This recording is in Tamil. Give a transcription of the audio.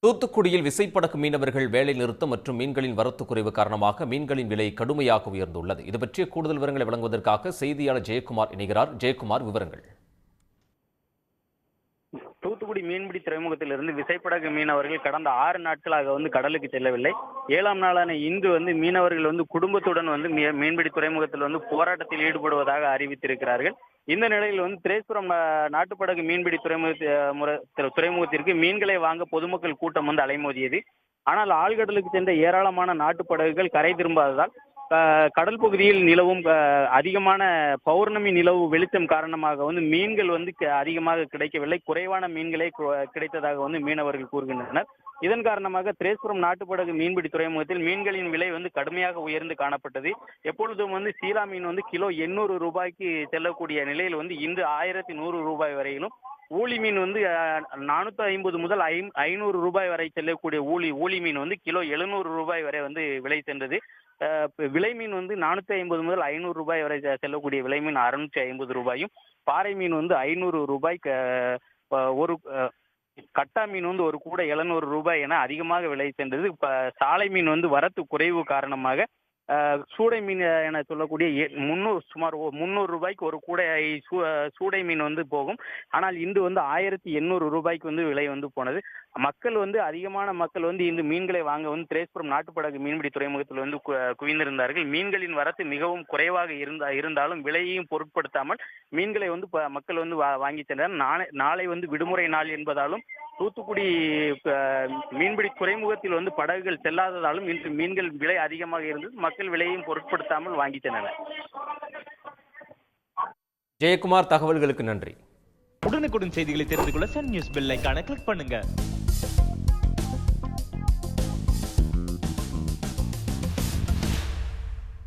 தூத்துக்குடியில் விசைப்படகு மீனவர்கள் வேலை நிறுத்தம் மற்றும் மீன்களின் வரத்து குறைவு காரணமாக மீன்களின் விலை கடுமையாக உயர்ந்துள்ளது. இது பற்றிய கூடுதல் விவரங்களை வழங்குவதற்காக செய்தியாளர் ஜெயக்குமார் இணைகிறார். ஜெயக்குமார், விவரங்கள். தூத்துக்குடி மீன்பிடி துறைமுகத்திலிருந்து விசைப்படகு மீனவர்கள் கடந்த 6 நாட்களாக கடலுக்கு செல்லவில்லை. 7ஆம் நாளான இன்று மீனவர்கள் குடும்பத்துடன் மீன்பிடி துறைமுகத்தில் போராட்டத்தில் ஈடுபடுவதாக அறிவித்திருக்கிறார்கள். இந்த நிலையில் திரேஸ்புரம் நாட்டுப்படகு மீன்பிடி துறைமுகத்திற்கு மீன்களை வாங்க பொதுமக்கள் கூட்டம் அலைமோதியது. ஆனால் ஆழ்கடலுக்கு சென்ற ஏராளமான நாட்டுப்படகுகள் கரை திரும்பாததால் கடல் பகுதியில் நிலவும் அதிகமான பௌர்ணமி நிலவு வெளிச்சம் காரணமாக மீன்கள் அதிகமாக கிடைக்கவில்லை. குறைவான மீன்களே கிடைத்ததாக மீனவர்கள் கூறுகின்றனர். இதன் காரணமாக திரேஸ்புரம் நாட்டுப்படகு மீன்பிடி துறைமுகத்தில் மீன்களின் விலை கடுமையாக உயர்ந்து காணப்பட்டது. எப்பொழுதும் சீலா மீன் கிலோ 800 ரூபாய்க்கு செல்லக்கூடிய நிலையில் இன்று 1100 ரூபாய் வரையிலும், ஊளி மீன் 450 முதல் 500 ரூபாய் வரை செல்லக்கூடிய ஊளி மீன் கிலோ 700 ரூபாய் வரை விலை சென்றது. விலை மீன் 450 முதல் 500 ரூபாய் வரை செல்லக்கூடிய விலை மீன் 650 ரூபாயும், பாறை மீன் 500 ரூபாய், ஒரு கட்டா மீன் ஒரு கூட 700 ரூபாய் என அதிகமாக விலை சென்றது. சாலை மீன் வரத்து குறைவு காரணமாக சூடை மீன் என சொல்லக்கூடிய சுமார் 300 ரூபாய்க்கு ஒரு கூடை சூடை மீன் போகும். ஆனால் இன்று 1800 ரூபாய்க்கு விலை போனது. மக்கள் அதிகமான மக்கள் இந்த மீன்களை வாங்க திரேஸ்புரம் நாட்டுப்படகு மீன்பிடி துறைமுகத்தில் குவிந்திருந்தார்கள். மீன்களின் வரத்து மிகவும் குறைவாக இருந்தாலும் விலையையும் பொருட்படுத்தாமல் மீன்களை மக்கள் வாங்கி சென்றனர். நாளை விடுமுறை நாள் என்பதாலும் தூத்துக்குடி மீன்பிடி துறைமுகத்தில் படகுகள் செல்லாததாலும் இன்று மீன்கள் விலை அதிகமாக இருந்தது. மக்கள் விலையையும் பொருட்படுத்தாமல் வாங்கி சென்றனர். ஜெயக்குமார், தகவல்களுக்கு நன்றி. உடனுக்குடன் செய்திகளை தெரிந்து கொள்ள சன் நியூஸ் பெல் ஐகானை கிளிக் பண்ணுங்க.